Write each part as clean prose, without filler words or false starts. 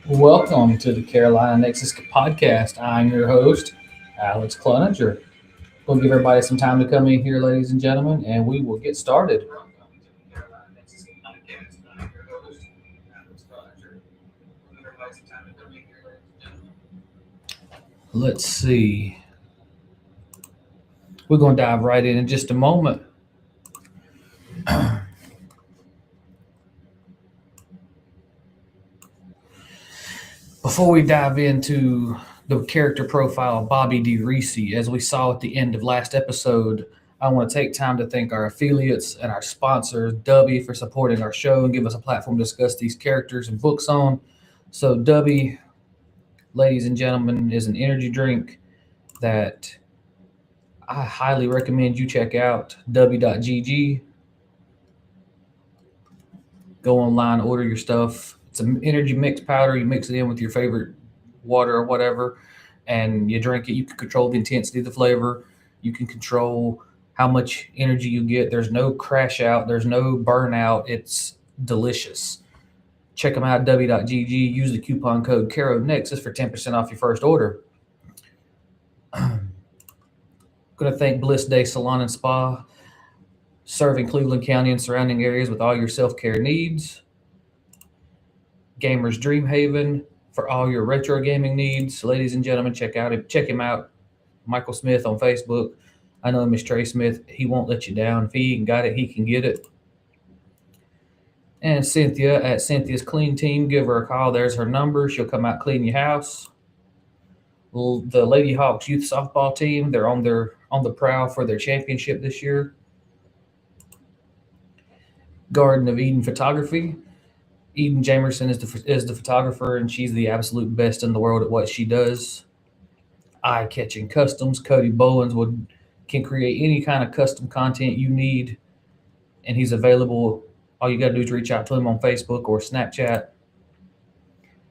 Welcome to the Carolina Nexus podcast. I'm your host, Alex Cloninger. We'll give everybody some time to come in here, ladies and gentlemen, and we will get started. Let's see. We're going to dive right in just a moment. Before we dive into the character profile of Bobby DeRisi, as we saw at the end of last episode, I want to take time to thank our affiliates and our sponsors, Dubby, for supporting our show and give us a platform to discuss these characters and books on. So, Dubby, ladies and gentlemen, is an energy drink that I highly recommend you check out. W.GG. Go online, order your stuff. It's an energy mix powder. You mix it in with your favorite water or whatever, and you drink it. You can control the intensity of the flavor. You can control how much energy you get. There's no crash out. There's no burnout. It's delicious. Check them out, w.gg. Use the coupon code Nexus for 10% off your first order. Going to thank Bliss Day Salon and Spa, serving Cleveland County and surrounding areas with all your self-care needs. Gamers Dream Haven for all your retro gaming needs. Ladies and gentlemen, check him out. Michael Smith on Facebook. I know him as Trey Smith. He won't let you down. If he ain't got it, he can get it. And Cynthia at Cynthia's Clean Team. Give her a call. There's her number. She'll come out clean your house. The Lady Hawks youth softball team. They're on the prowl for their championship this year. Garden of Eden Photography. Eden Jamerson is the photographer, and she's the absolute best in the world at what she does. Eye-catching customs. Cody Bowens can create any kind of custom content you need, and he's available. All you got to do is reach out to him on Facebook or Snapchat.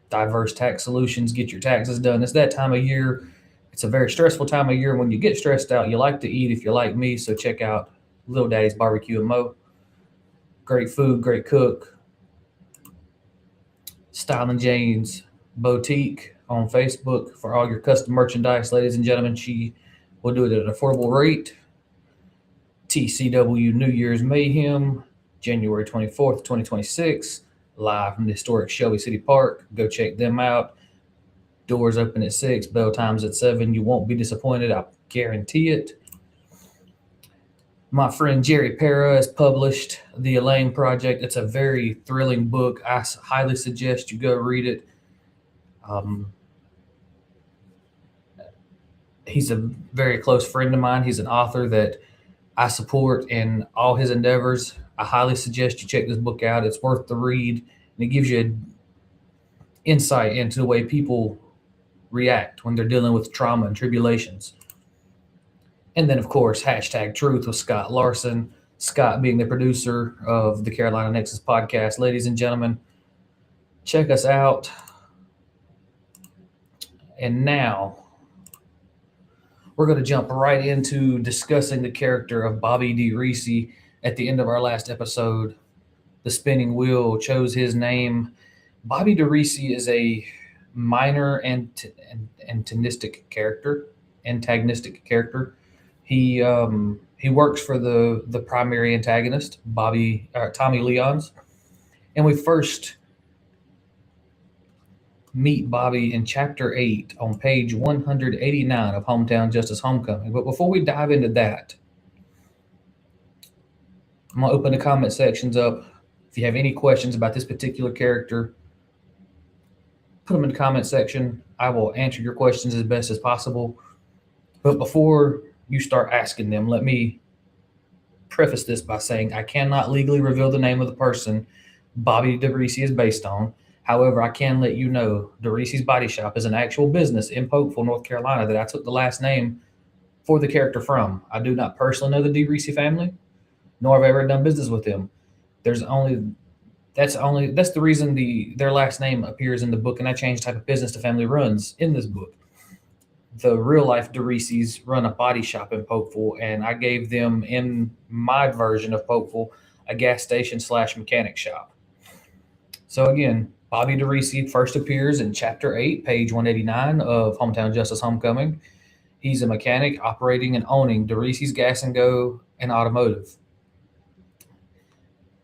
Diverse Tax Solutions. Get your taxes done. It's that time of year. It's a very stressful time of year. When you get stressed out, you like to eat if you're like me, so check out Little Daddy's Barbecue and Mo. Great food, great cook. Style and Jane's Boutique on Facebook for all your custom merchandise, ladies and gentlemen. She will do it at an affordable rate. TCW New Year's Mayhem, January 24th, 2026, live from the historic Shelby City Park. Go check them out. Doors open at 6, bell times at 7. You won't be disappointed, I guarantee it. My friend Jerry Para has published The Elaine Project. It's a very thrilling book. I highly suggest you go read it. He's a very close friend of mine. He's an author that I support in all his endeavors. I highly suggest you check this book out. It's worth the read, and it gives you an insight into the way people react when they're dealing with trauma and tribulations. And then, of course, Hashtag Truth with Scott Larson. Scott being the producer of the Carolina Nexus podcast. Ladies and gentlemen, check us out. And now, we're going to jump right into discussing the character of Bobby DeRisi. At the end of our last episode, the spinning wheel chose his name. Bobby DeRisi is a minor antagonistic character. He works for the primary antagonist, Tommy Leon's, and we first meet Bobby in Chapter 8 on page 189 of Hometown Justice Homecoming. But before we dive into that, I'm going to open the comment sections up. If you have any questions about this particular character, put them in the comment section. I will answer your questions as best as possible. But before you start asking them, let me preface this by saying I cannot legally reveal the name of the person Bobby DeRisi is based on. However, I can let you know DeRisi's Body Shop is an actual business in Pokeville, North Carolina that I took the last name for the character from. I do not personally know the DeRisi family, nor have I ever done business with them. That's the reason their last name appears in the book, and I changed the type of business the family runs in this book. The real life DeRisis run a body shop in Pokeville, and I gave them, in my version of Pokeville, a gas station / mechanic shop. So again, Bobby DeRisi first appears in Chapter 8, page 189 of Hometown Justice Homecoming. He's a mechanic operating and owning DeRisi's Gas and Go and Automotive.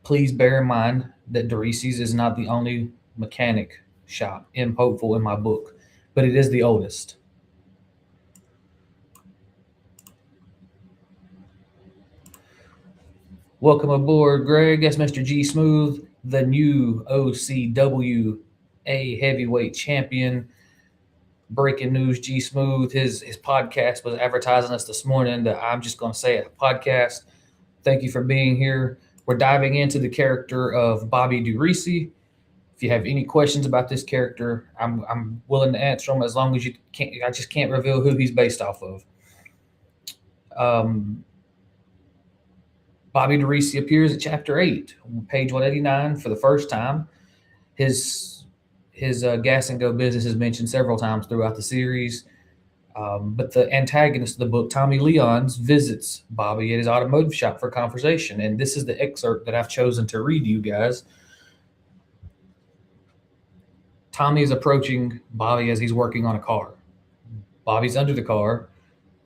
Please bear in mind that DeRisi's is not the only mechanic shop in Hopeful in my book, but it is the oldest. Welcome aboard, Greg. That's Mr. G Smooth, the new OCWA heavyweight champion. Breaking news, G Smooth, his podcast was advertising us this morning that I'm just going to say it, podcast. Thank you for being here. We're diving into the character of Bobby DeRisi. If you have any questions about this character, I'm willing to answer them as long as you can't. I just can't reveal who he's based off of. Bobby DeRisi appears at Chapter 8, page 189 for the first time. His Gas and Go business is mentioned several times throughout the series. But the antagonist of the book, Tommy Leons, visits Bobby at his automotive shop for conversation. And this is the excerpt that I've chosen to read to you guys. Tommy is approaching Bobby as he's working on a car. Bobby's under the car,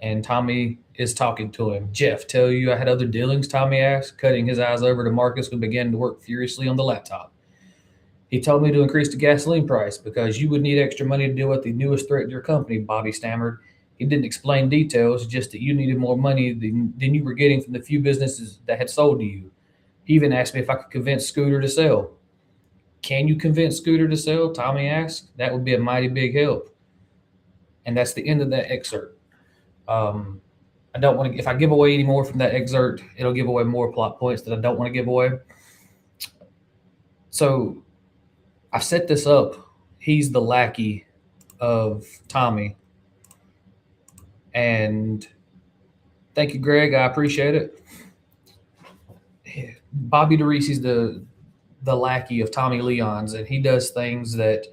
and Tommy is talking to him. Jeff, tell you I had other dealings, Tommy asked, cutting his eyes over to Marcus, who began to work furiously on the laptop. He told me to increase the gasoline price because you would need extra money to deal with the newest threat to your company, Bobby stammered. He didn't explain details, just that you needed more money than you were getting from the few businesses that had sold to you. He even asked me if I could convince Scooter to sell. Can you convince Scooter to sell? Tommy asked. That would be a mighty big help. And that's the end of that excerpt. I don't want to, if I give away any more from that excerpt, it'll give away more plot points that I don't want to give away. So I set this up. He's the lackey of Tommy. And thank you, Greg. I appreciate it. Bobby DeRisi's the lackey of Tommy Leons, and he does things that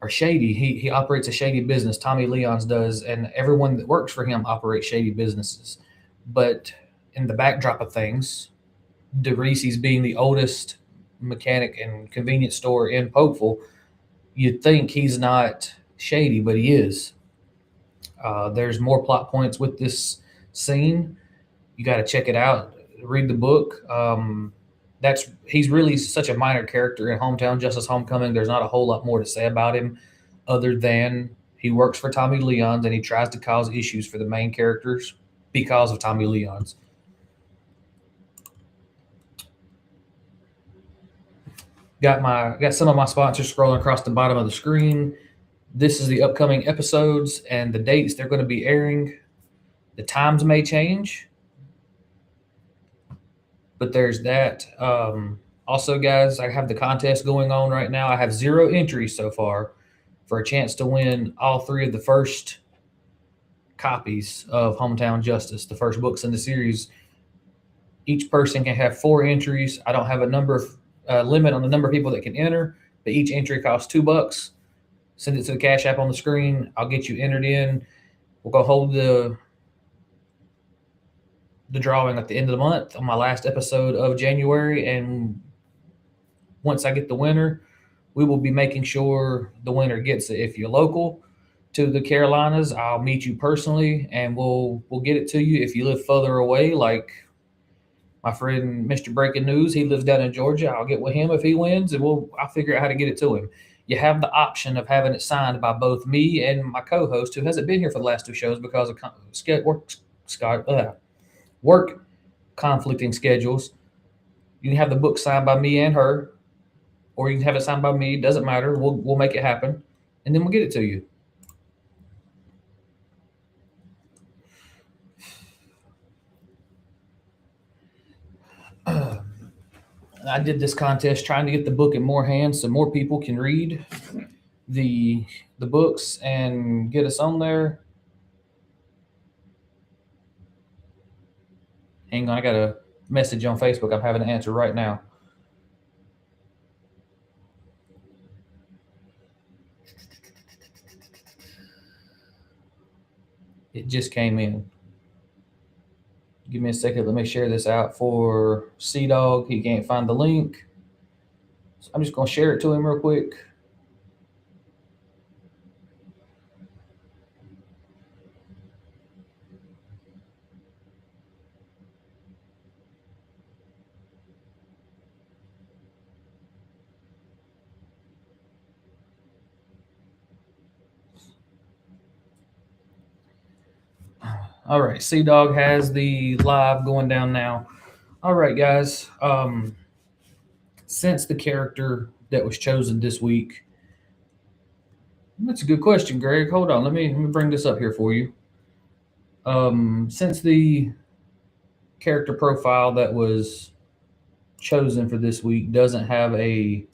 are shady. He operates a shady business. Tommy Leons does, and everyone that works for him operates shady businesses. But in the backdrop of things, DeRisi's being the oldest mechanic and convenience store in Hopeful, you'd think he's not shady, but he is. There's more plot points with this scene. You got to check it out. Read the book. He's really such a minor character in Hometown Justice Homecoming. There's not a whole lot more to say about him other than he works for Tommy Leons and he tries to cause issues for the main characters because of Tommy Leons. Got some of my sponsors scrolling across the bottom of the screen. This is the upcoming episodes and the dates they're going to be airing. The times may change, but there's that. Also, guys, I have the contest going on right now. I have 0 entries so far for a chance to win all 3 of the first copies of Hometown Justice, the first books in the series. Each person can have 4 entries. I don't have a limit on the number of people that can enter, but each entry costs $2. Send it to the Cash App on the screen. I'll get you entered in. We'll go hold the drawing at the end of the month on my last episode of January. And once I get the winner, we will be making sure the winner gets it. If you're local to the Carolinas, I'll meet you personally and we'll get it to you. If you live further away, like my friend Mr. Breaking News, he lives down in Georgia, I'll get with him if he wins and I'll figure out how to get it to him. You have the option of having it signed by both me and my co-host, who hasn't been here for the last 2 shows because of work conflicting schedules. You can have the book signed by me and her, or you can have it signed by me. Doesn't matter. We'll make it happen, and then we'll get it to you. I did this contest trying to get the book in more hands so more people can read the books and get us on there. Hang on, I got a message on Facebook I'm having to answer right now. It just came in. Give me a second. Let me share this out for Sea Dog. He can't find the link. So I'm just going to share it to him real quick. All right, Sea Dog has the live going down now. All right, guys. Since the character that was chosen this week, that's a good question, Greg. Hold on, let me bring this up here for you. Since the character profile that was chosen for this week doesn't have a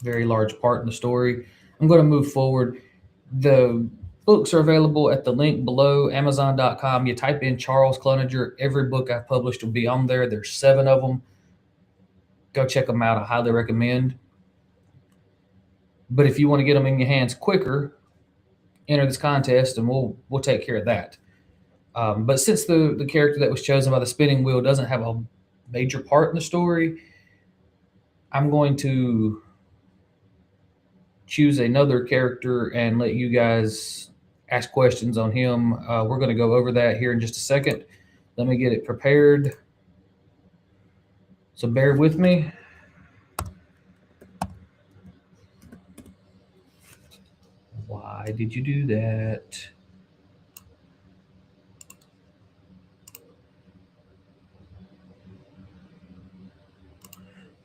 very large part in the story, I'm going to move forward. The books are available at the link below, Amazon.com. You type in Charles Cloninger. Every book I've published will be on there. There's 7 of them. Go check them out. I highly recommend. But if you want to get them in your hands quicker, enter this contest, and we'll take care of that. But since the character that was chosen by the spinning wheel doesn't have a major part in the story, I'm going to choose another character and let you guys ask questions on him. We're going to go over that here in just a second. Let me get it prepared. So bear with me. Why did you do that?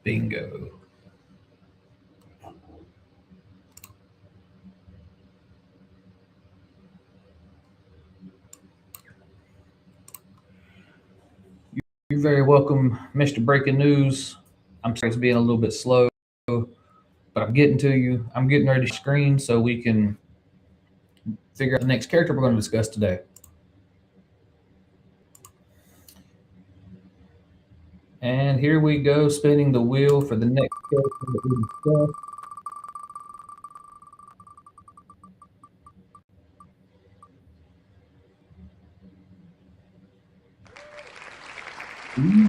Bingo. You're very welcome, Mr. Breaking News. I'm sorry it's being a little bit slow, but I'm getting to you. I'm getting ready to screen so we can figure out the next character we're going to discuss today. And here we go, spinning the wheel for the next character that we discuss.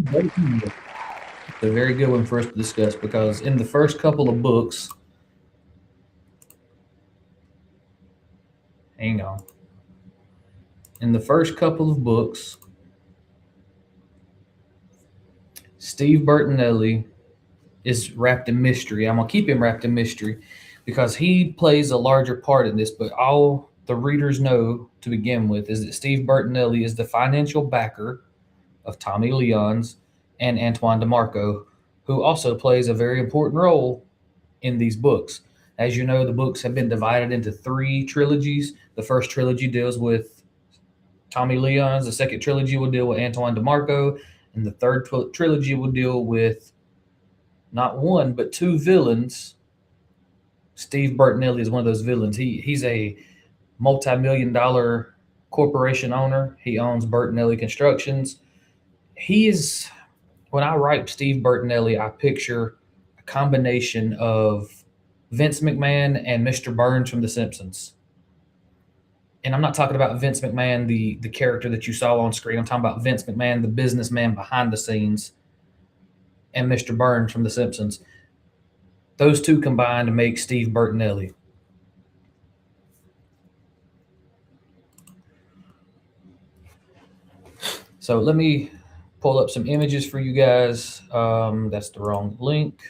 It's a very good one for us to discuss because in the first couple of books, hang on. In the first couple of books, Steve Bertinelli is wrapped in mystery. I'm going to keep him wrapped in mystery because he plays a larger part in this, but all the readers know to begin with is that Steve Bertinelli is the financial backer of Tommy Leon's and Antoine DeMarco, who also plays a very important role in these books. As you know, the books have been divided into 3 trilogies. The first trilogy deals with Tommy Leon's, the second trilogy will deal with Antoine DeMarco, and the third trilogy will deal with not one, but 2 villains. Steve Bertinelli is one of those villains. He's a multi-million-dollar corporation owner. He owns Bertinelli Constructions. He is, when I write Steve Bertinelli, I picture a combination of Vince McMahon and Mr. Burns from The Simpsons. And I'm not talking about Vince McMahon, the character that you saw on screen. I'm talking about Vince McMahon, the businessman behind the scenes, and Mr. Burns from The Simpsons. Those 2 combined to make Steve Bertinelli. So let me pull up some images for you guys. That's the wrong link.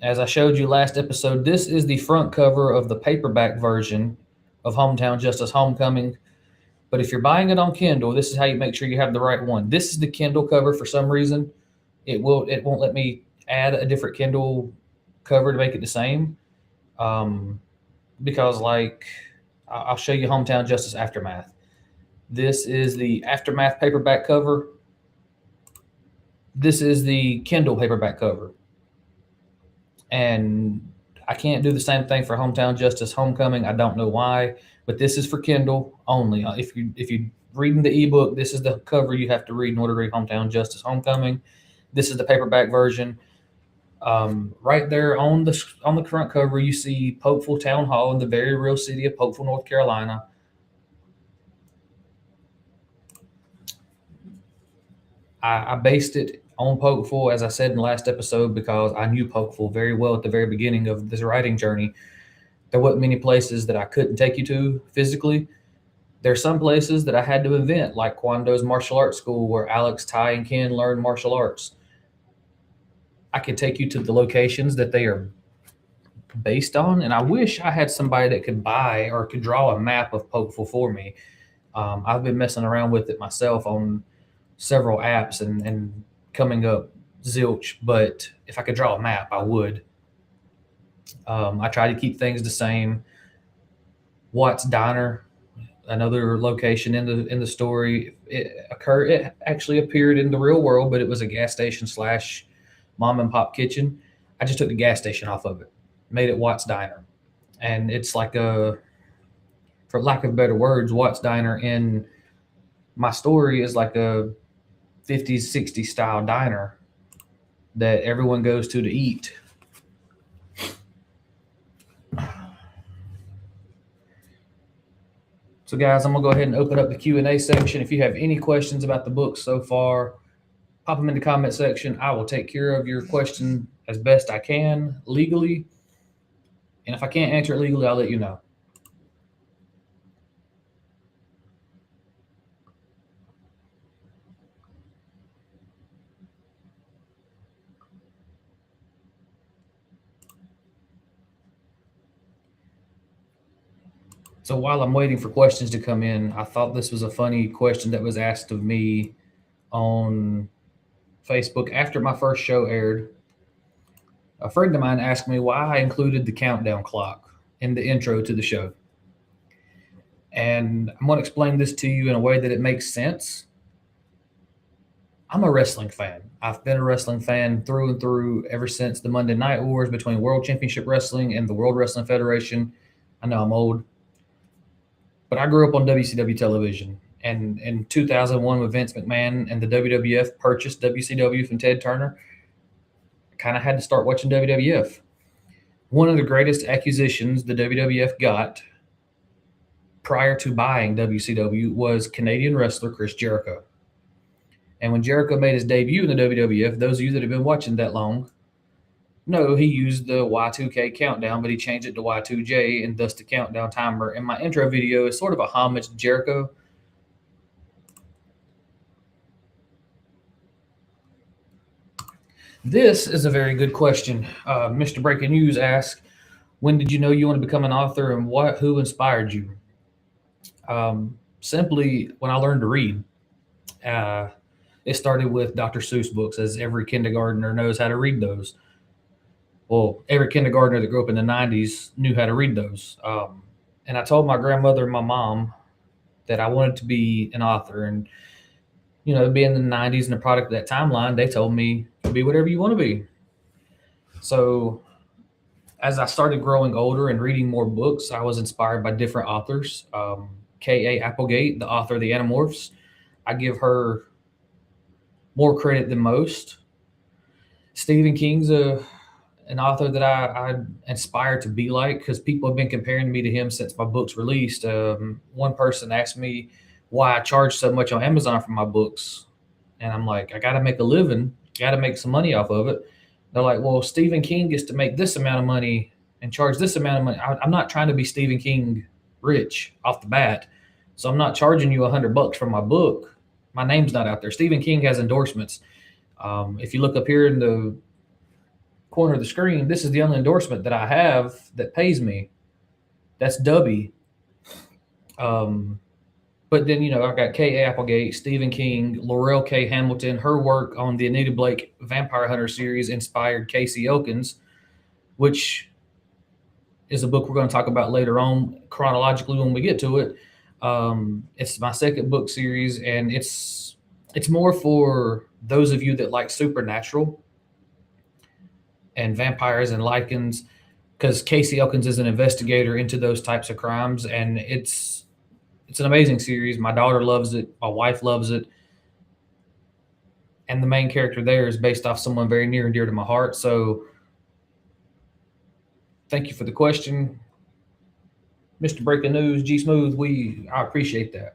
As I showed you last episode, this is the front cover of the paperback version of Hometown Justice Homecoming. But if you're buying it on Kindle, this is how you make sure you have the right one. This is the Kindle cover for some reason. It won't let me add a different Kindle cover to make it the same. Because I'll show you Hometown Justice Aftermath. This is the Aftermath paperback cover. This is the Kindle paperback cover. And I can't do the same thing for Hometown Justice Homecoming. I don't know why, but this is for Kindle only. If you're reading the ebook, this is the cover you have to read in order to read Hometown Justice Homecoming. This is the paperback version. Right there on the front cover, you see Popeville Town Hall in the very real city of Popeville, North Carolina. I based it on Pokeful, as I said in the last episode, because I knew Pokeful very well at the very beginning of this writing journey. There wasn't many places that I couldn't take you to physically. There's some places that I had to invent, like Kwando's martial arts school, where Alex, Ty, and Ken learn martial arts. I could take you to the locations that they are based on, and I wish I had somebody that could buy or could draw a map of Pokeful for me. I've been messing around with it myself on several apps and coming up zilch, but if I could draw a map, I would. I try to keep things the same. Watts Diner, another location in the story. It actually appeared in the real world, but it was a gas station slash mom and pop kitchen. I just took the gas station off of it, made it Watts Diner, and it's like a, for lack of better words, Watts Diner in my story is like a 50s 60s style diner that everyone goes to eat. So guys, I'm gonna go ahead and open up the Q&A section. If you have any questions about the book so far, pop them in the comment section. I will take care of your question as best I can legally. And if I can't answer it legally, I'll let you know. So while I'm waiting for questions to come in, I thought this was a funny question that was asked of me on Facebook after my first show aired. A friend of mine asked me why I included the countdown clock in the intro to the show. And I'm going to explain this to you in a way that it makes sense. I'm a wrestling fan. I've been a wrestling fan through and through ever since the Monday Night Wars between World Championship Wrestling and the World Wrestling Federation. I know I'm old, but I grew up on WCW television. And in 2001, with Vince McMahon and the WWF purchased WCW from Ted Turner, I kind of had to start watching WWF. One of the greatest acquisitions the WWF got prior to buying WCW was Canadian wrestler Chris Jericho. And when Jericho made his debut in the WWF, those of you that have been watching that long know he used the Y2K countdown, but he changed it to Y2J and thus the countdown timer. And my intro video is sort of a homage to Jericho. This is a very good question. Mr. Breaking News asks, when did you know you want to become an author and who inspired you? Simply when I learned to read. It started with Dr. Seuss books, as every kindergartner knows how to read those. Well, every kindergartner that grew up in the 90s knew how to read those. And I told my grandmother and my mom that I wanted to be an author. And, you know, being in the 90s and a product of that timeline, they told me, be whatever you want to be. So as I started growing older and reading more books, I was inspired by different authors. K.A. Applegate, the author of the Animorphs, I give her more credit than most. Stephen King's an author that I aspire to be like, because people have been comparing me to him since my books released. One person asked me why I charge so much on Amazon for my books. And I'm like, I got to make a living, got to make some money off of it. They're like, well, Stephen King gets to make this amount of money and charge this amount of money. I'm not trying to be Stephen King rich off the bat. So I'm not charging you $100 for my book. My name's not out there. Stephen King has endorsements. If you look up here in the corner of the screen, this is the only endorsement that I have that pays me. That's Dubby. But then, you know, I've got K.A. Applegate, Stephen King, Laurel K. Hamilton. Her work on the Anita Blake Vampire Hunter series inspired Casey Elkins, which is a book we're going to talk about later on chronologically when we get to it. It's my second book series, and it's more for those of you that like supernatural and vampires and lichens, because Casey Elkins is an investigator into those types of crimes, and it's an amazing series. My daughter loves it. My wife loves it. And the main character there is based off someone very near and dear to my heart. So thank you for the question, Mr. Breaking News, G Smooth. I appreciate that.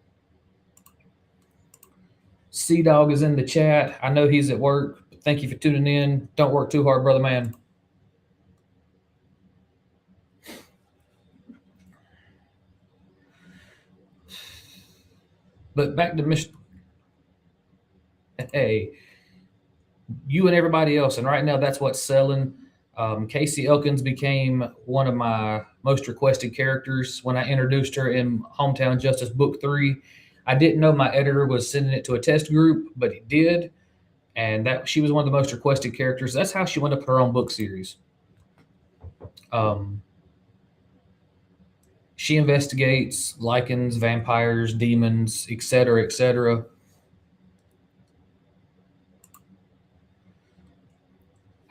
Sea Dog is in the chat. I know he's at work. Thank you for tuning in. Don't work too hard, brother man. But back to Mr. Hey, you and everybody else, and right now that's what's selling. Casey Elkins became one of my most requested characters when I introduced her in Hometown Justice Book 3. I didn't know my editor was sending it to a test group, but he did, and that she was one of the most requested characters. That's how she went up her own book series. She investigates lichens, vampires, demons, etc., etc.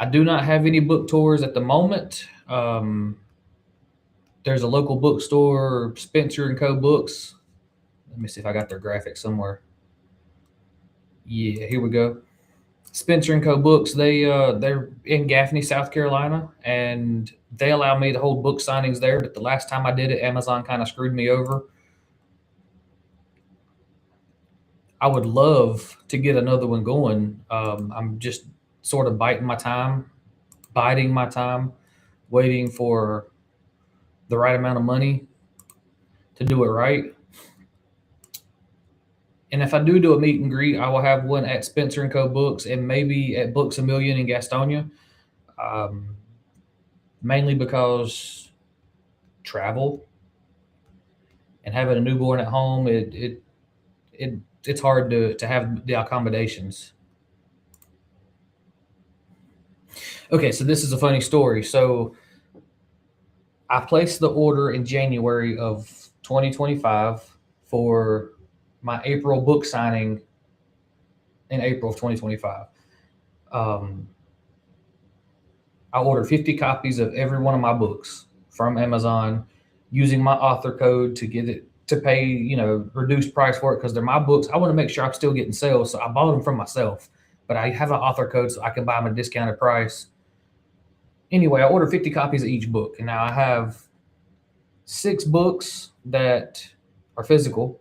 I do not have any book tours at the moment. There's a local bookstore, Spencer and Co. Books. Let me see if I got their graphics somewhere. Yeah, here we go. Spencer and Co. Books. They're in Gaffney, South Carolina, and they allow me to hold book signings there. But the last time I did it, Amazon kind of screwed me over. I would love to get another one going. I'm just sort of biding my time, waiting for the right amount of money to do it right. And if I do a meet and greet, I will have one at Spencer and Co. Books and maybe at Books a Million in Gastonia. Mainly because travel and having a newborn at home, it's hard to have the accommodations. Okay, so this is a funny story. So I placed the order in January of 2025 for my April book signing in April of 2025. I ordered 50 copies of every one of my books from Amazon using my author code to get it to pay, reduced price for it because they're my books. I want to make sure I'm still getting sales. So I bought them from myself, but I have an author code so I can buy them at a discounted price. Anyway, I ordered 50 copies of each book. And now I have 6 books that are physical.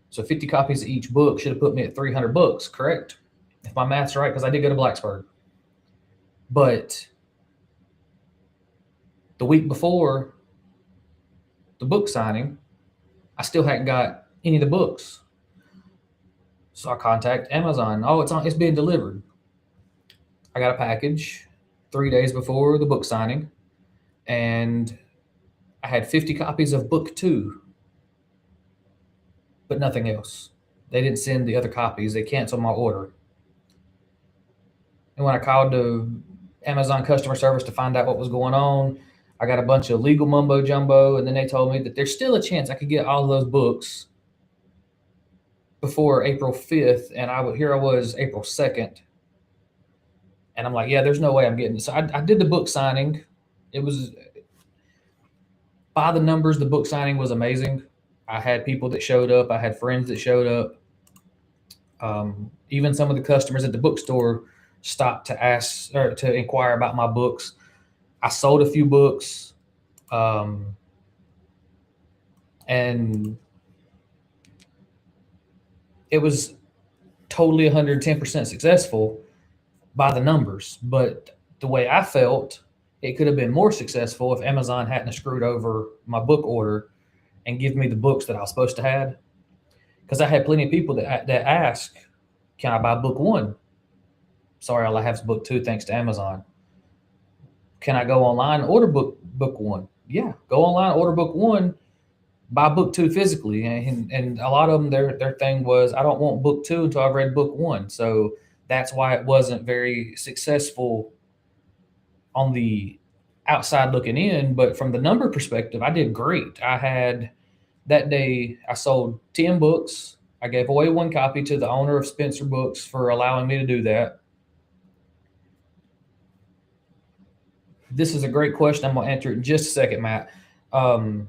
So 50 copies of each book should have put me at 300 books, correct? If my math's right, because I did go to Blacksburg. But the week before the book signing, I still hadn't got any of the books. So I contact Amazon. Oh, it's being delivered. I got a package 3 days before the book signing, and I had 50 copies of book 2, but nothing else. They didn't send the other copies. They canceled my order. And when I called the Amazon customer service to find out what was going on, I got a bunch of legal mumbo jumbo, and then they told me that there's still a chance I could get all of those books before April 5th, and here I was April 2nd, and I'm like, yeah, there's no way I'm getting it. So I did the book signing. It was, by the numbers, the book signing was amazing. I had people that showed up. I had friends that showed up. Even some of the customers at the bookstore stopped to ask or to inquire about my books. I sold a few books, and it was totally 110% successful by the numbers. But the way I felt, it could have been more successful if Amazon hadn't screwed over my book order and give me the books that I was supposed to have. Because I had plenty of people that ask, can I buy book 1? Sorry, all I have is book 2 thanks to Amazon. Can I go online and order book 1? Yeah, go online, order book 1, buy book 2 physically. And a lot of them, their thing was, I don't want book 2 until I've read book 1. So that's why it wasn't very successful on the outside looking in. But from the number perspective, I did great. That day, I sold 10 books. I gave away 1 copy to the owner of Spencer Books for allowing me to do that. This is a great question. I'm going to answer it in just a second, Matt. So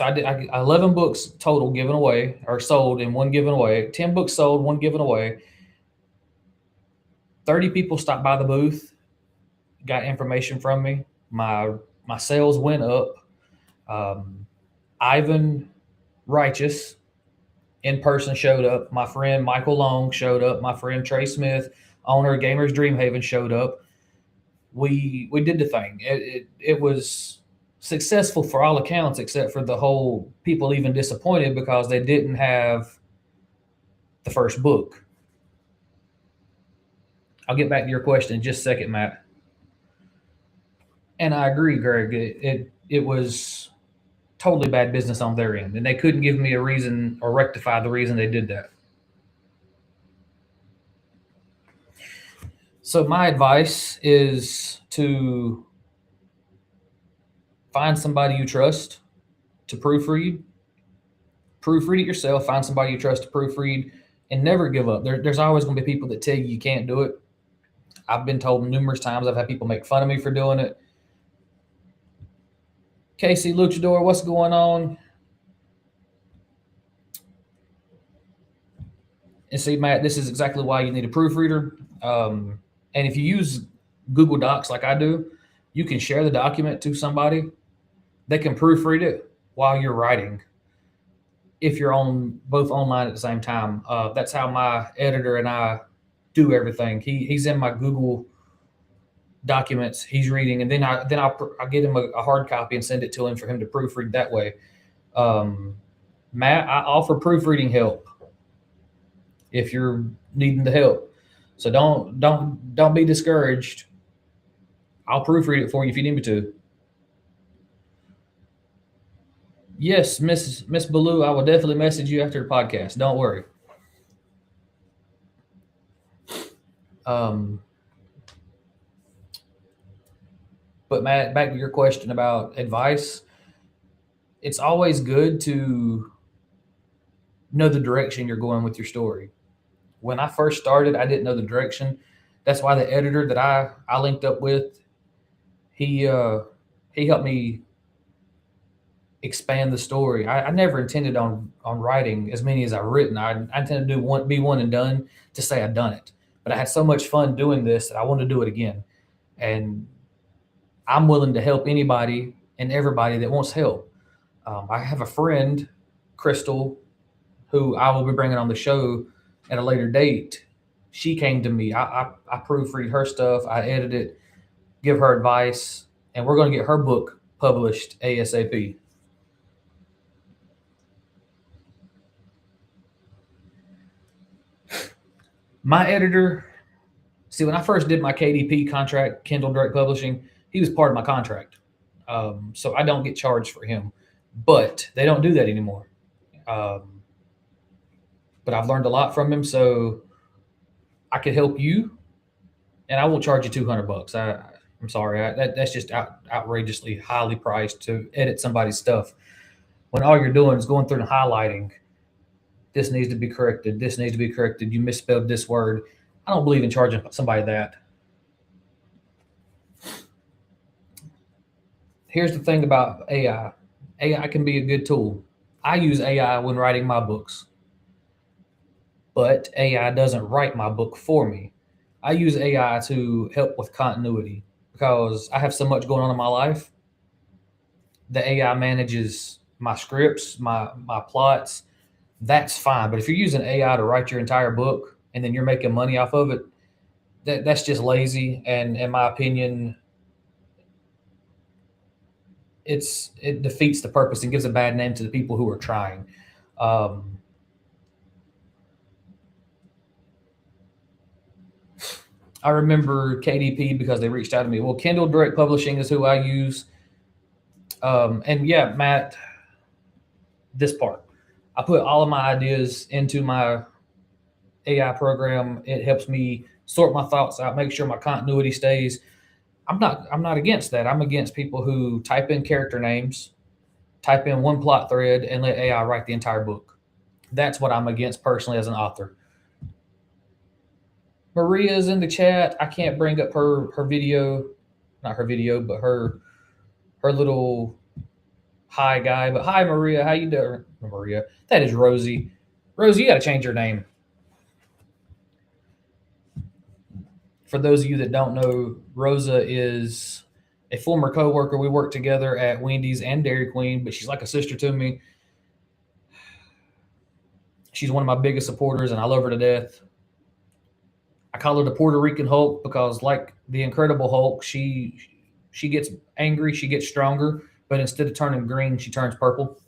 I did 11 books total given away or sold and 1 given away. 10 books sold, 1 given away. 30 people stopped by the booth, got information from me. My sales went up. Ivan Righteous in person showed up. My friend Michael Long showed up. My friend Trey Smith, owner of Gamers Dreamhaven, showed up. We did the thing. It was successful for all accounts, except for the whole people even disappointed because they didn't have the first book. I'll get back to your question in just a second, Matt. And I agree, Greg. It was totally bad business on their end, and they couldn't give me a reason or rectify the reason they did that. So my advice is to find somebody you trust to proofread. Proofread it yourself. Find somebody you trust to proofread, and never give up. There's always going to be people that tell you can't do it. I've been told numerous times. I've had people make fun of me for doing it. Casey Luchador, what's going on? And see, Matt, this is exactly why you need a proofreader. And if you use Google Docs like I do, you can share the document to somebody. They can proofread it while you're writing. If you're on both online at the same time, that's how my editor and I do everything. He's in my Google documents. He's reading, and then I'll get him a hard copy and send it to him for him to proofread that way. Matt, I offer proofreading help if you're needing the help. So don't be discouraged. I'll proofread it for you if you need me to. Yes, Miss Baloo, I will definitely message you after the podcast. Don't worry. But Matt, back to your question about advice. It's always good to know the direction you're going with your story. When I first started, I didn't know the direction. That's why the editor that I linked up with, he helped me expand the story. I never intended on writing as many as I've written. I intended to be one and done to say I'd done it. But I had so much fun doing this that I wanted to do it again. And I'm willing to help anybody and everybody that wants help. I have a friend, Crystal, who I will be bringing on the show at a later date. She came to me. I proofread her stuff. I edit it, give her advice, and we're going to get her book published ASAP. My editor, see, when I first did my KDP contract, Kindle Direct Publishing, he was part of my contract. So I don't get charged for him. But they don't do that anymore. But I've learned a lot from him, so I could help you, and I won't charge you $200. I'm sorry, that's just outrageously highly priced to edit somebody's stuff when all you're doing is going through and highlighting. This needs to be corrected. This needs to be corrected. You misspelled this word. I don't believe in charging somebody that. Here's the thing about AI. AI can be a good tool. I use AI when writing my books, but AI doesn't write my book for me. I use AI to help with continuity because I have so much going on in my life. The AI manages my scripts, my plots. That's fine. But if you're using AI to write your entire book and then you're making money off of it, that's just lazy. And in my opinion, it defeats the purpose and gives a bad name to the people who are trying. I remember KDP because they reached out to me. Well, Kindle Direct Publishing is who I use. And yeah, Matt, this part. I put all of my ideas into my AI program. It helps me sort my thoughts out, make sure my continuity stays. I'm not against that. I'm against people who type in character names, type in one plot thread, and let AI write the entire book. That's what I'm against personally as an author. Maria's in the chat. I can't bring up her video, not her video, but her little hi guy. But hi, Maria. How you doing? Maria. That is Rosie. Rosie, you got to change your name. For those of you that don't know, Rosa is a former coworker. We worked together at Wendy's and Dairy Queen, but she's like a sister to me. She's one of my biggest supporters, and I love her to death. I call her the Puerto Rican Hulk because, like the Incredible Hulk, she gets angry, she gets stronger, but instead of turning green, she turns purple.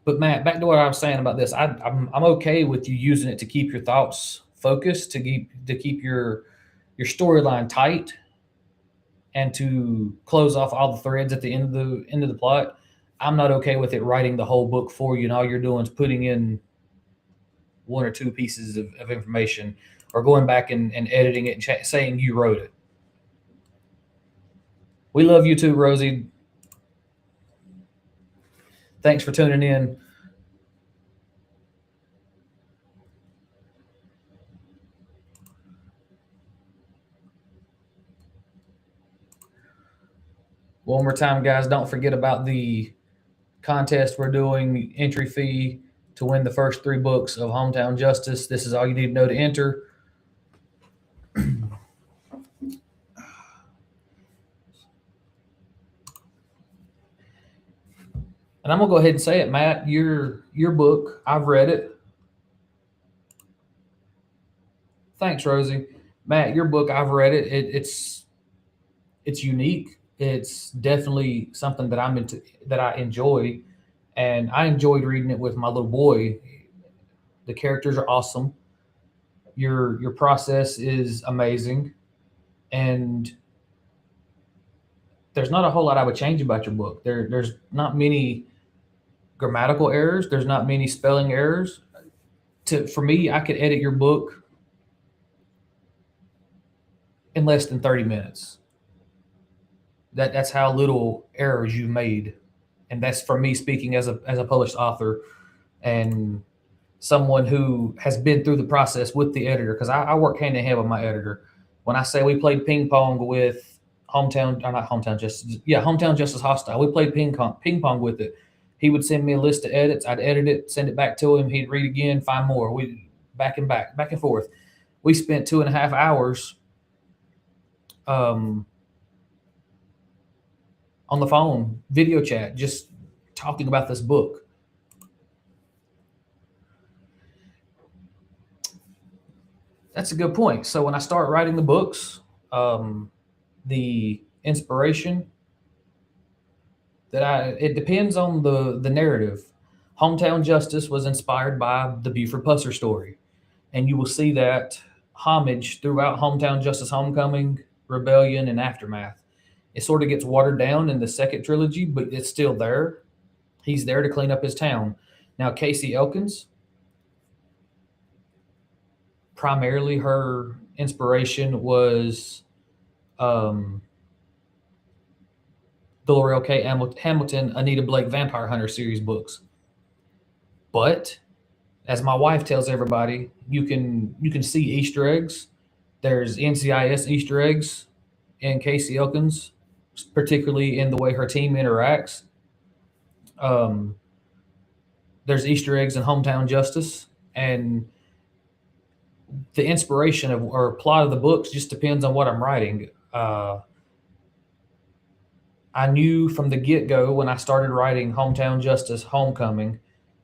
But Matt, back to what I was saying about this, I'm okay with you using it to keep your thoughts focused, to keep your storyline tight, and to close off all the threads at the end of the plot. I'm not okay with it writing the whole book for you, and all you're doing is putting in one or two pieces of information, or going back and editing it and saying you wrote it. We love you too, Rosie. Thanks for tuning in. One more time, guys, don't forget about the contest we're doing. Entry fee to win the first 3 books of Hometown Justice. This is all you need to know to enter. And I'm gonna go ahead and say it, Matt. Your book, I've read it. Thanks, Rosie. Matt, your book, I've read it. It's unique. It's definitely something that I'm into, that I enjoy, and I enjoyed reading it with my little boy. The characters are awesome. Your process is amazing, and there's not a whole lot I would change about your book. There's not many grammatical errors. There's not many spelling errors. For me, I could edit your book in less than 30 minutes. That's how little errors you made, and that's for me speaking as a published author and someone who has been through the process with the editor, because I work hand in hand with my editor. When I say we played ping pong with Hometown, or not Hometown Justice, yeah, Hometown Justice Hostile, we played ping pong with it. He would send me a list of edits. I'd edit it, send it back to him. He'd read again, find more. We back and forth. We spent 2.5 hours um, on the phone, video chat, just talking about this book. That's a good point. So when I start writing the books, the inspiration it depends on the narrative. Hometown Justice was inspired by the Buford Pusser story, and you will see that homage throughout Hometown Justice, Homecoming, Rebellion, and Aftermath. It sort of gets watered down in the second trilogy, but it's still there. He's there to clean up his town. Now, Casey Elkins, primarily her inspiration was the L'Oreal K. Hamilton, Anita Blake Vampire Hunter series books. But as my wife tells everybody, you can see Easter eggs. There's NCIS Easter eggs in Casey Elkins, particularly in the way her team interacts. Um, there's Easter eggs in Hometown Justice, and the inspiration of or plot of the books just depends on what I'm writing. I knew from the get go when I started writing Hometown Justice Homecoming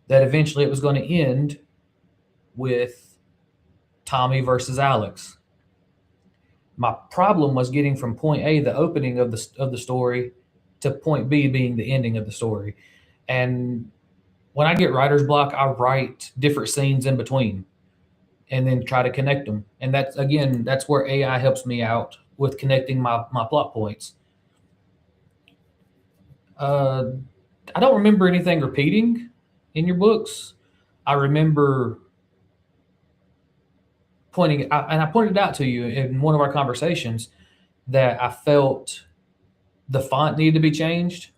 that eventually it was going to end with Tommy versus Alex. My problem was getting from point A, the opening of the story, to point B being the ending of the story. And when I get writer's block, I write different scenes in between and then try to connect them. And that's where AI helps me out with connecting my plot points. I don't remember anything repeating in your books. I remember and I pointed out to you in one of our conversations that I felt the font needed to be changed,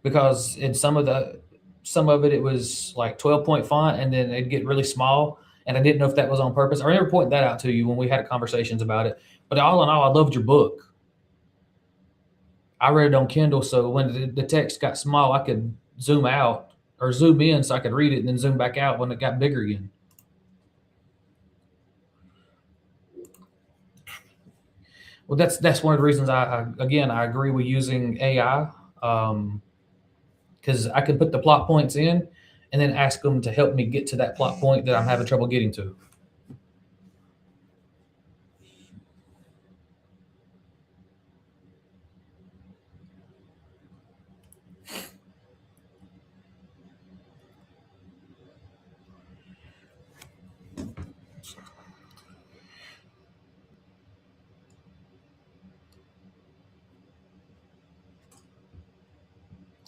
because in some of it was like 12-point font, and then it'd get really small, and I didn't know if that was on purpose. I remember pointing that out to you when we had conversations about it. But all in all, I loved your book. I read it on Kindle, so when the text got small, I could zoom out or zoom in so I could read it, and then zoom back out when it got bigger again. Well, that's one of the reasons I agree with using AI, because I can put the plot points in and then ask them to help me get to that plot point that I'm having trouble getting to.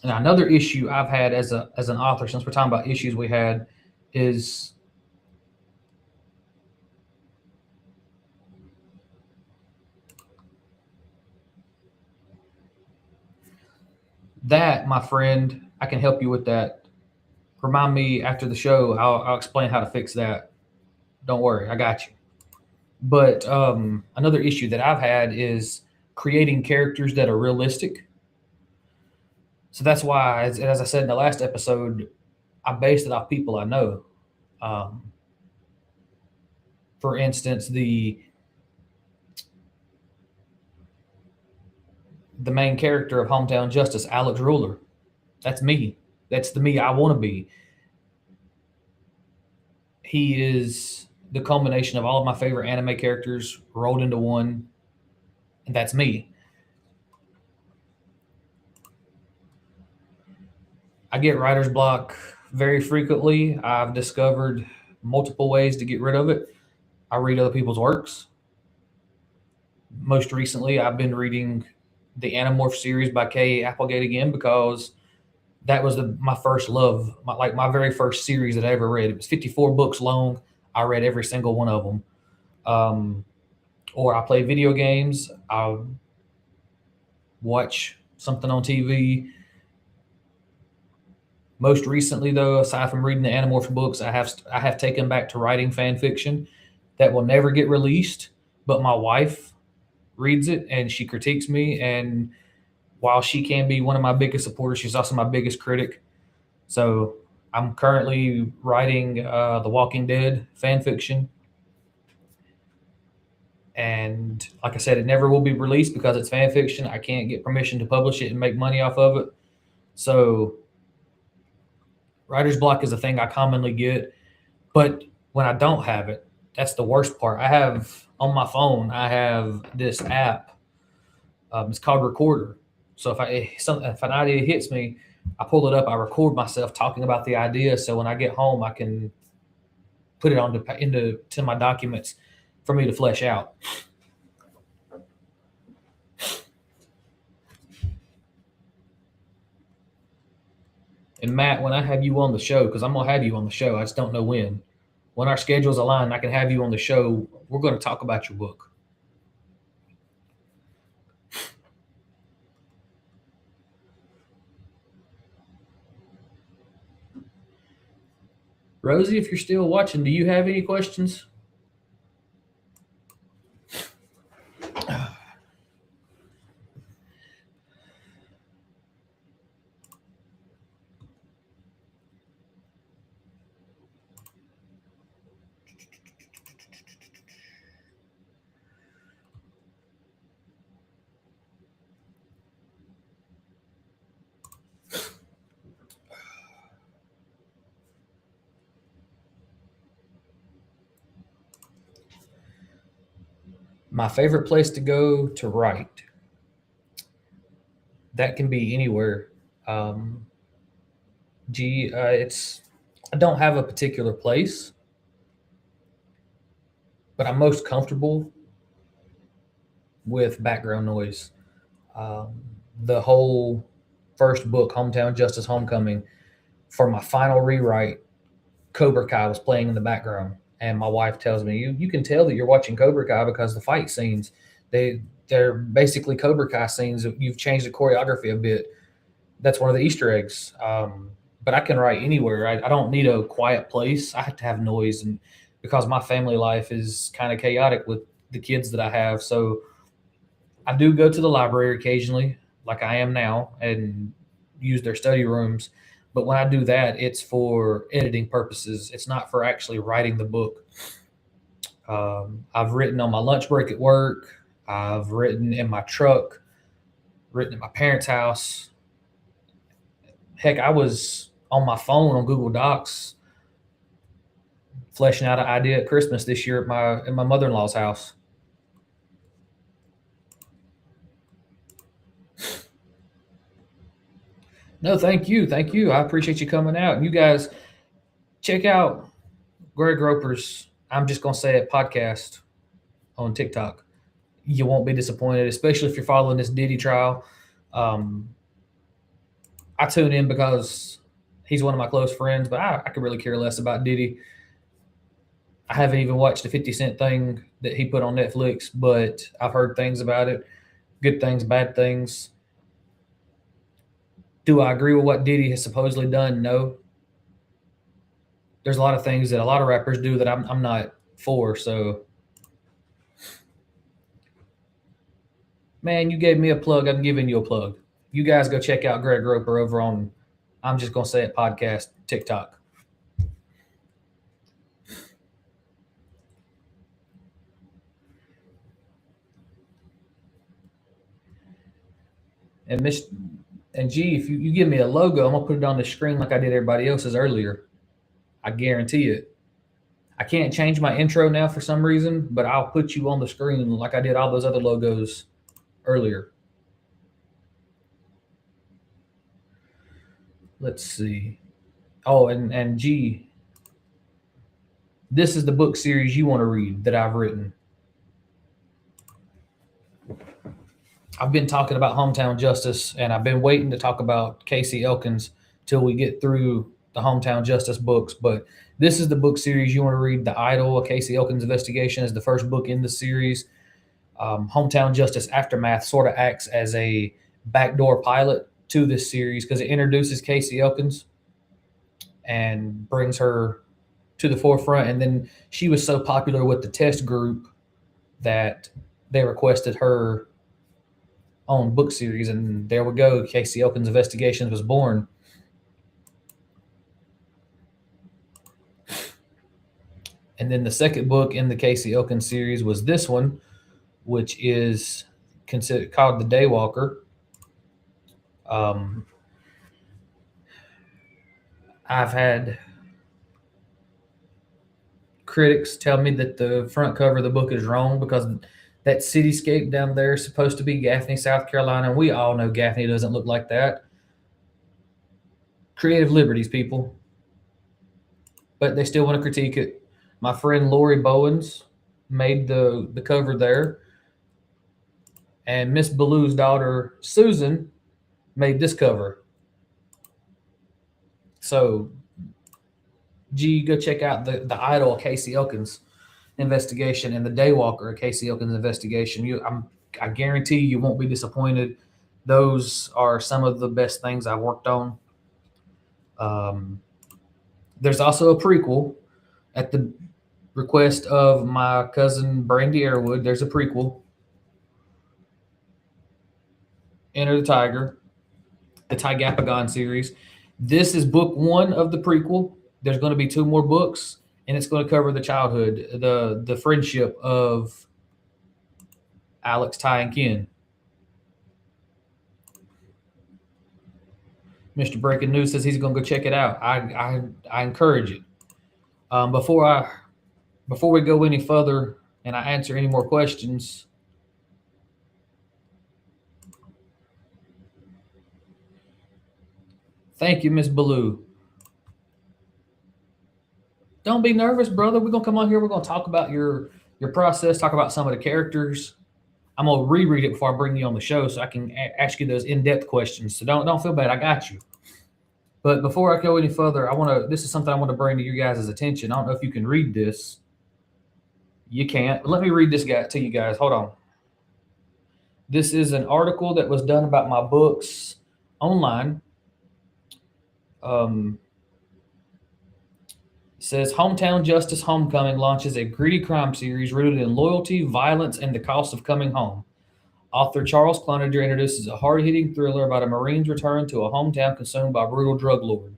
And another issue I've had as an author, since we're talking about issues we had, is that, my friend. I can help you with that. Remind me after the show. I'll explain how to fix that. Don't worry, I got you. But another issue that I've had is creating characters that are realistic. So that's why, as I said in the last episode, I based it off people I know. Um, for instance, the main character of Hometown Justice, Alex Ruler. That's me. That's the me I want to be. He is the culmination of all of my favorite anime characters rolled into one, and that's me. I get writer's block very frequently. I've discovered multiple ways to get rid of it. I read other people's works. Most recently, I've been reading the Animorph series by Kay Applegate again because that was my first love, my very first series that I ever read. It was 54 books long. I read every single one of them. Um, or I play video games. I watch something on TV. Most recently, though, aside from reading the Animorph books, I have taken back to writing fan fiction that will never get released. But my wife reads it and she critiques me. And while she can be one of my biggest supporters, she's also my biggest critic. So I'm currently writing The Walking Dead fan fiction. And like I said, it never will be released because it's fan fiction. I can't get permission to publish it and make money off of it. So writer's block is a thing I commonly get. But when I don't have it, that's the worst part. I have on my phone, I have this app. It's called Recorder. So if an idea hits me, I pull it up. I record myself talking about the idea. So when I get home, I can put it into my documents for me to flesh out. And Matt, when I have you on the show, because I'm gonna have you on the show, I just don't know when. When our schedules align, I can have you on the show. We're going to talk about your book. Rosie, if you're still watching, do you have any questions? My favorite place to go to write. That can be anywhere. Um, it's I don't have a particular place, but I'm most comfortable with background noise. Um, the whole first book, Hometown Justice Homecoming, for my final rewrite, Cobra Kai was playing in the background, and my wife tells me, "You can tell that you're watching Cobra Kai because the fight scenes they're basically Cobra Kai scenes. You've changed the choreography a bit. That's one of the Easter eggs." But I can write anywhere. I don't need a quiet place. I have to have noise, and because my family life is kind of chaotic with the kids that I have, so I do go to the library occasionally, like I am now, and use their study rooms. But when I do that, it's for editing purposes. It's not for actually writing the book. I've written on my lunch break at work. I've written in my truck, written at my parents' house. Heck, I was on my phone on Google Docs fleshing out an idea at Christmas this year at my mother-in-law's house. No, thank you. Thank you. I appreciate you coming out. And you guys check out Greg Roper's I'm Just Gonna Say It podcast on TikTok. You won't be disappointed, especially if you're following this Diddy trial. Um, I tune in because he's one of my close friends, but I could really care less about Diddy. I haven't even watched the 50 Cent thing that he put on Netflix, but I've heard things about it, good things, bad things. Do I agree with what Diddy has supposedly done? No. There's a lot of things that a lot of rappers do that I'm not for. So, man, you gave me a plug. I'm giving you a plug. You guys go check out Greg Roper over on I'm Just Gonna Say It podcast TikTok. And Miss and G, if you give me a logo, I'm gonna put it on the screen like I did everybody else's earlier. I guarantee it. I can't change my intro now for some reason, but I'll put you on the screen like I did all those other logos earlier. Let's see. Oh, and G, this is the book series you want to read that I've written. I've been talking about Hometown Justice, and I've been waiting to talk about Casey Elkins till we get through the Hometown Justice books. But this is the book series you want to read. The Idol, a Casey Elkins investigation, is the first book in the series. Hometown Justice Aftermath sort of acts as a backdoor pilot to this series because it introduces Casey Elkins and brings her to the forefront. And then she was so popular with the test group that they requested her own book series, and there we go. Casey Elkins Investigations was born. And then the second book in the Casey Elkins series was this one, which is called The Daywalker. I've had critics tell me that the front cover of the book is wrong because that cityscape down there is supposed to be Gaffney, South Carolina, and we all know Gaffney doesn't look like that. Creative liberties, people. But they still want to critique it. My friend Lori Bowens made the cover there. And Miss Ballou's daughter, Susan, made this cover. So, G, go check out the Idol Casey Elkins investigation and the Daywalker Casey Elkins investigation. I guarantee you won't be disappointed. Those are some of the best things I've worked on. There's also a prequel at the request of my cousin Brandy Airwood. There's a prequel, Enter the Tiger, the Tygapagon series. This is book one of the prequel. There's going to be two more books, and it's going to cover the childhood, the friendship of Alex, Ty, and Ken. Mr. Breaking News says he's going to go check it out. I encourage it. Before we go any further and I answer any more questions, thank you, Miss Ballou. Don't be nervous, brother. We're gonna come on here. We're gonna talk about your process. Talk about some of the characters. I'm gonna reread it before I bring you on the show, so I can ask you those in-depth questions. So don't feel bad. I got you. But before I go any further, this is something I want to bring to you guys' attention. I don't know if you can read this. You can't. But let me read this guy to you guys. Hold on. This is an article that was done about my books online. Says Hometown Justice Homecoming launches a gritty crime series rooted in loyalty, violence, and the cost of coming home. Author Charles Cloninger introduces a hard-hitting thriller about a Marine's return to a hometown consumed by a brutal drug lord.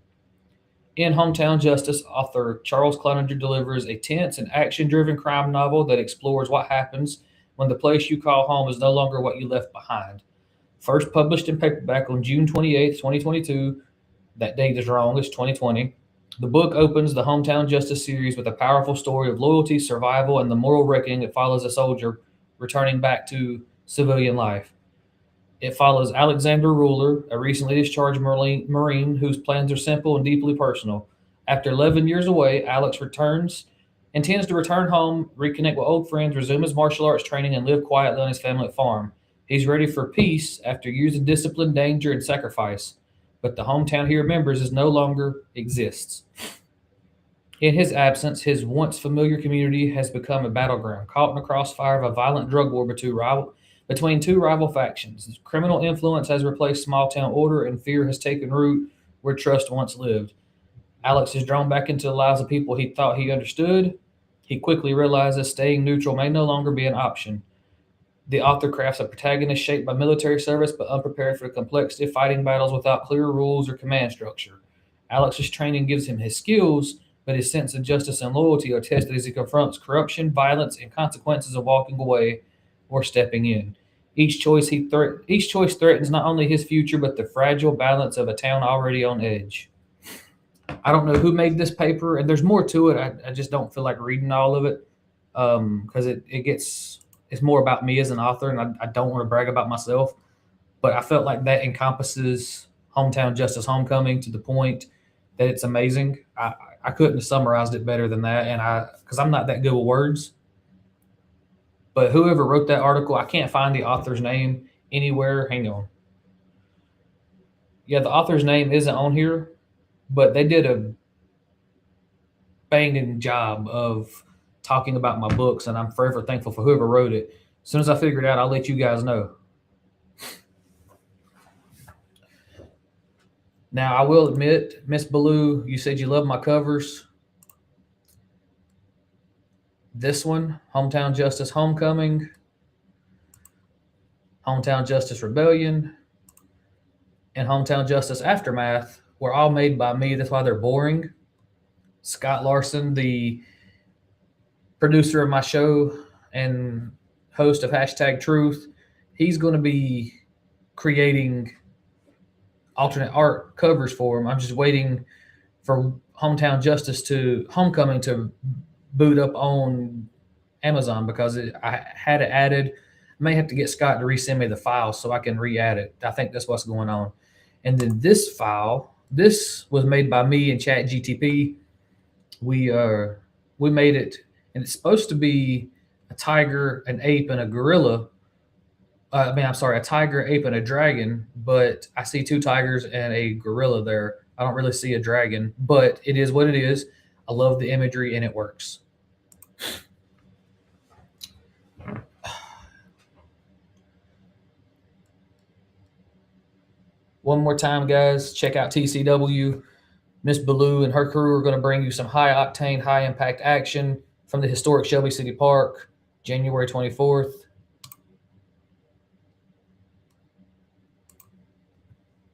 In Hometown Justice, author Charles Cloninger delivers a tense and action-driven crime novel that explores what happens when the place you call home is no longer what you left behind. First published in paperback on June 28th, 2022. That date is wrong, it's 2020. The book opens the Hometown Justice series with a powerful story of loyalty, survival, and the moral reckoning that follows a soldier returning back to civilian life. It follows Alexander Ruler, a recently discharged Marine whose plans are simple and deeply personal. After 11 years away, Alex intends to return home, reconnect with old friends, resume his martial arts training, and live quietly on his family farm. He's ready for peace after years of discipline, danger, and sacrifice. But the hometown he remembers no longer exists. In his absence, his once familiar community has become a battleground, caught in the crossfire of a violent drug war between two rival factions. Criminal influence has replaced small town order, and fear has taken root where trust once lived. Alex is drawn back into the lives of people he thought he understood. He quickly realizes staying neutral may no longer be an option. The author crafts a protagonist shaped by military service but unprepared for the complexity of fighting battles without clear rules or command structure. Alex's training gives him his skills, but his sense of justice and loyalty are tested as he confronts corruption, violence, and consequences of walking away or stepping in. Each choice threatens not only his future but the fragile balance of a town already on edge. I don't know who made this paper, and there's more to it. I just don't feel like reading all of it because it's more about me as an author, and I don't want to brag about myself. But I felt like that encompasses Hometown Justice Homecoming to the point that it's amazing. I couldn't have summarized it better than that, and because I'm not that good with words. But whoever wrote that article, I can't find the author's name anywhere. Hang on. Yeah, the author's name isn't on here, but they did a banging job of talking about my books, and I'm forever thankful for whoever wrote it. As soon as I figure it out, I'll let you guys know. Now, I will admit, Miss Ballou, you said you love my covers. This one, Hometown Justice Homecoming, Hometown Justice Rebellion, and Hometown Justice Aftermath were all made by me. That's why they're boring. Scott Larson, the producer of my show and host of Hashtag Truth, he's going to be creating alternate art covers for him. I'm just waiting for Hometown Justice Homecoming to boot up on Amazon because I had it added. I may have to get Scott to resend me the file so I can re-add it. I think that's what's going on. And then this file, this was made by me and ChatGTP. We made it, and it's supposed to be a tiger, an ape, and a gorilla. A tiger, ape, and a dragon, but I see two tigers and a gorilla there. I don't really see a dragon, but it is what it is. I love the imagery, and it works. One more time, guys, check out TCW. Miss Ballou and her crew are going to bring you some high-octane, high-impact action from the historic Shelby City Park, January 24th.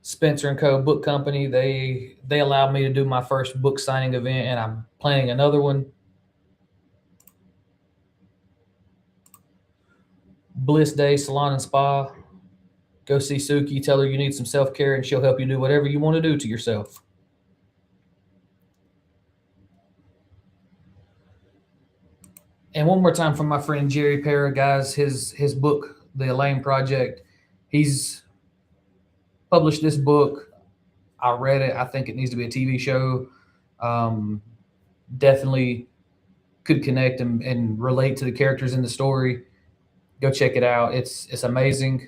Spencer & Co. Book Company, they allowed me to do my first book signing event, and I'm planning another one. Bliss Day Salon and Spa. Go see Suki. Tell her you need some self-care, and she'll help you do whatever you want to do to yourself. And one more time from my friend Jerry Parra, guys, his book, The Elaine Project. He's published this book. I read it. I think it needs to be a TV show. Definitely could connect and relate to the characters in the story. Go check it out. It's amazing.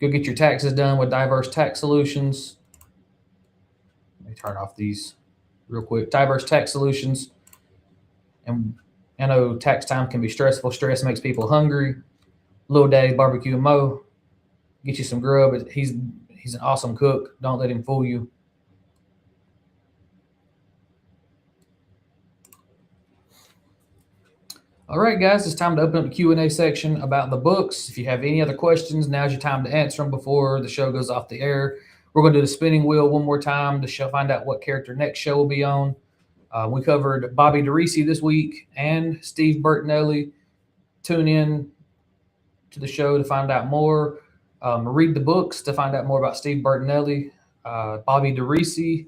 Go get your taxes done with Diverse Tax Solutions. Let me turn off these real quick. Diverse Tax Solutions. And I know tax time can be stressful. Stress makes people hungry. Little Daddy's Barbecue and Mo. Get you some grub. He's an awesome cook. Don't let him fool you. All right, guys, it's time to open up the Q&A section about the books. If you have any other questions, now's your time to answer them before the show goes off the air. We're going to do the spinning wheel one more time to find out what character next show will be on. We covered Bobby DeRisi this week and Steve Bertinelli. Tune in to the show to find out more. Read the books to find out more about Steve Bertinelli. Bobby DeRisi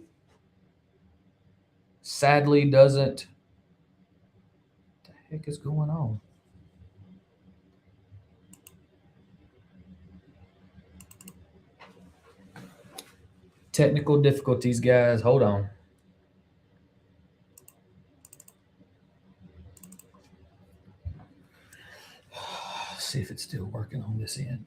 sadly doesn't. What the heck is going on? Technical difficulties, guys. Hold on. See if it's still working on this end.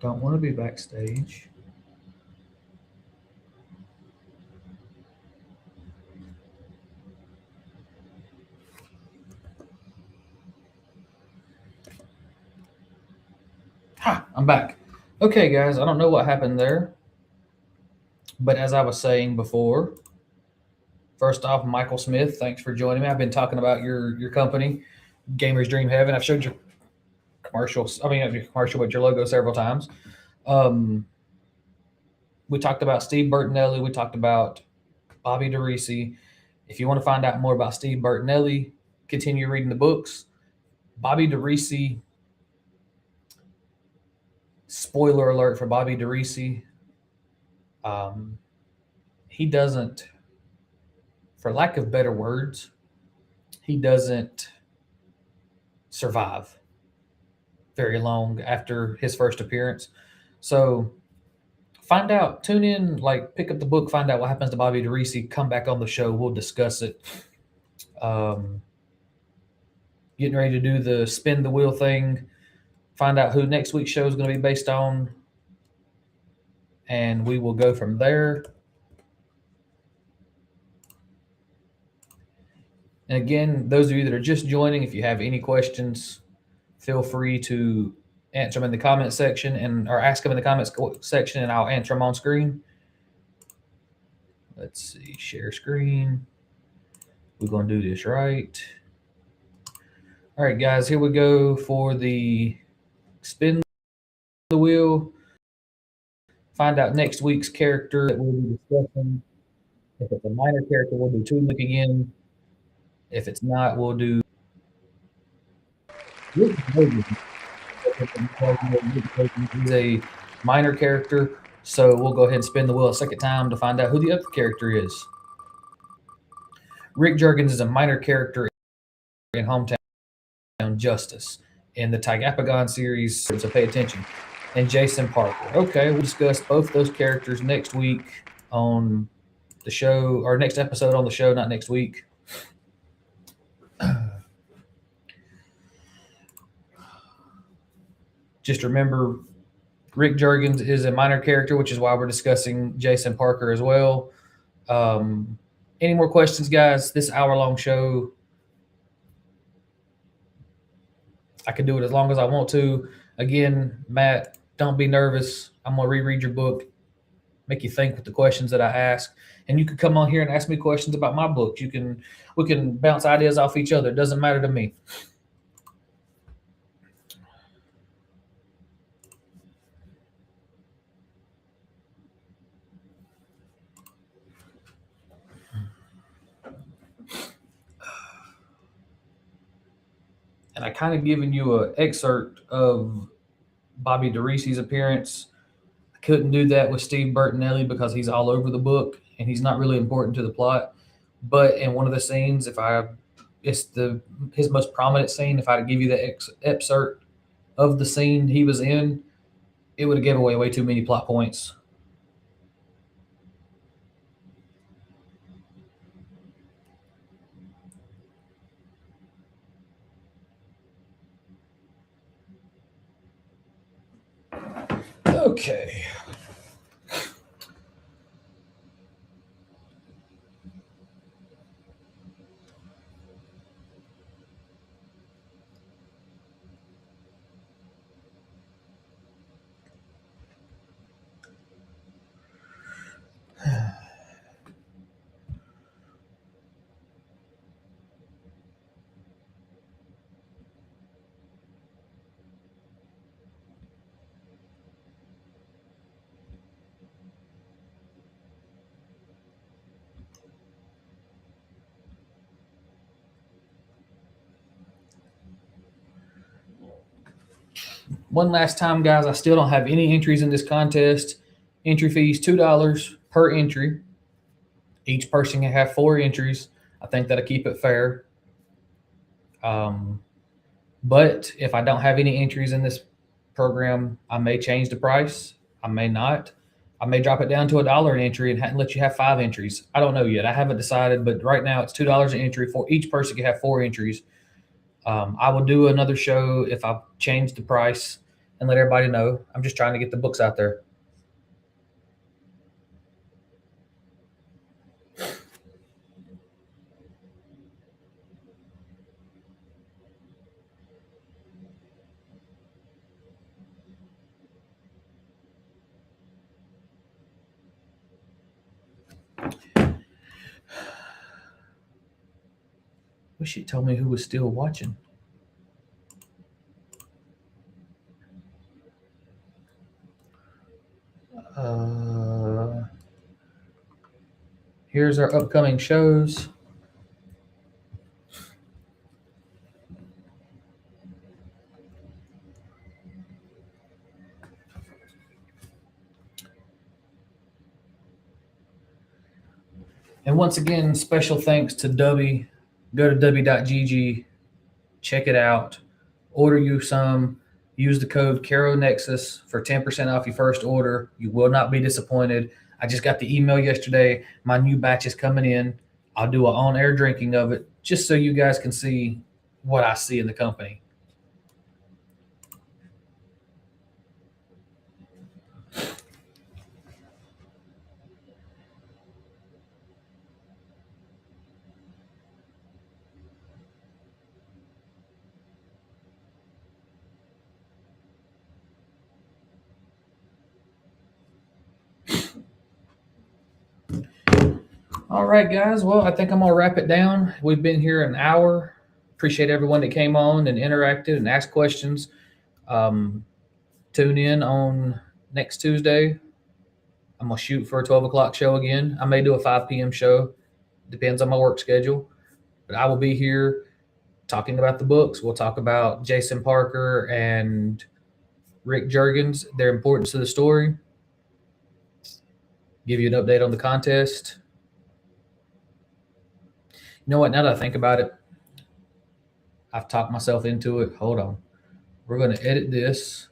Don't want to be backstage. Ha! I'm back. Okay, guys. I don't know what happened there, but as I was saying before, first off, Michael Smith, thanks for joining me. I've been talking about your company, Gamers Dream Heaven. I've showed your commercials. I mean, not your commercial, but your logo several times. We talked about Steve Bertinelli. We talked about Bobby DeRisi. If you want to find out more about Steve Bertinelli, continue reading the books. Bobby DeRisi, spoiler alert for Bobby DeRisi, he doesn't, for lack of better words, he doesn't survive very long after his first appearance. So find out, tune in, like pick up the book, find out what happens to Bobby DeRisi, come back on the show, we'll discuss it. Getting ready to do the spin the wheel thing, find out who next week's show is going to be based on, and we will go from there. And again, those of you that are just joining, if you have any questions, feel free to answer them in the comment section or ask them in the comments section, and I'll answer them on screen. Let's see, share screen. We're going to do this right. All right, guys, here we go for the spin the wheel. Find out next week's character that we'll be discussing. If it's a minor character, we'll do Tunic again. If it's not, we'll do. He's a minor character, so we'll go ahead and spin the wheel a second time to find out who the other character is. Rick Juergens is a minor character in Hometown Justice in the Tagapagon series, so pay attention. And Jason Parker. Okay, we'll discuss both those characters next week on the show, or next episode on the show, not next week. Just remember, Rick Jurgens is a minor character, which is why we're discussing Jason Parker as well. Any more questions, guys? This hour-long show, I can do it as long as I want to. Again, Matt, don't be nervous. I'm going to reread your book, make you think with the questions that I ask. And you can come on here and ask me questions about my books. We can bounce ideas off each other. It doesn't matter to me. And I kind of given you an excerpt of Bobby DeRisi's appearance. I couldn't do that with Steve Bertinelli because he's all over the book and he's not really important to the plot. But in one of the scenes, it's his most prominent scene. If I had to give you the excerpt of the scene he was in, it would have given away way too many plot points. Okay. One last time, guys, I still don't have any entries in this contest. Entry fees $2 per entry. Each person can have 4 entries. I think that'll keep it fair. But if I don't have any entries in this program, I may change the price. I may not. I may drop it down to $1 an entry and let you have 5 entries. I don't know yet. I haven't decided, but right now it's $2 an entry. For each person can have 4 entries. I will do another show if I change the price and let everybody know. I'm just trying to get the books out there. Wish you told me who was still watching. Here's our upcoming shows. And once again, special thanks to Dubby. Go to dubby.gg, check it out, order you some, use the code CaroNexus for 10% off your first order. You will not be disappointed. I just got the email yesterday. My new batch is coming in. I'll do an on-air drinking of it just so you guys can see what I see in the company. All right, guys. Well, I think I'm going to wrap it down. We've been here an hour. Appreciate everyone that came on and interacted and asked questions. Tune in on next Tuesday. I'm going to shoot for a 12 o'clock show again. I may do a 5 p.m. show. Depends on my work schedule. But I will be here talking about the books. We'll talk about Jason Parker and Rick Jurgens, their importance to the story. Give you an update on the contest. You know what? Now that I think about it, I've talked myself into it. Hold on. We're going to edit this.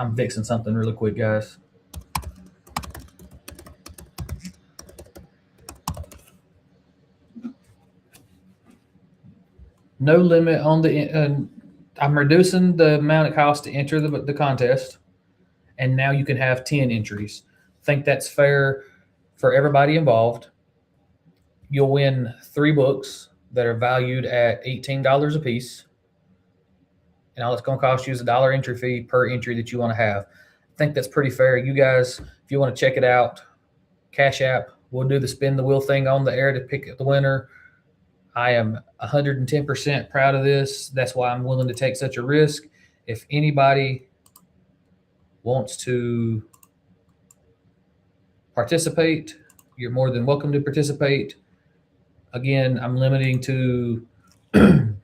I'm fixing something really quick, guys. No limit on the. I'm reducing the amount it costs to enter the contest, and now you can have 10 entries. I think that's fair for everybody involved. You'll win 3 books that are valued at $18 a piece. And all it's going to cost you is $1 entry fee per entry that you want to have. I think that's pretty fair. You guys, if you want to check it out, Cash App, we'll do the spin the wheel thing on the air to pick the winner. I am 110% proud of this. That's why I'm willing to take such a risk. If anybody wants to participate, you're more than welcome to participate. Again, I'm limiting to 10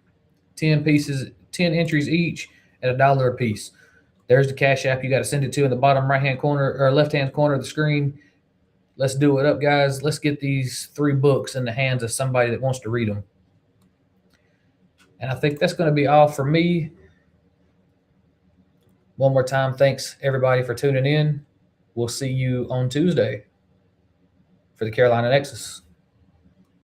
entries each at $1 a piece. There's the Cash App. You got to send it to in the bottom right-hand corner or left-hand corner of the screen. Let's do it up, guys. Let's get these 3 books in the hands of somebody that wants to read them. And I think that's going to be all for me. One more time, thanks everybody for tuning in. We'll see you on Tuesday for the Carolina Nexus.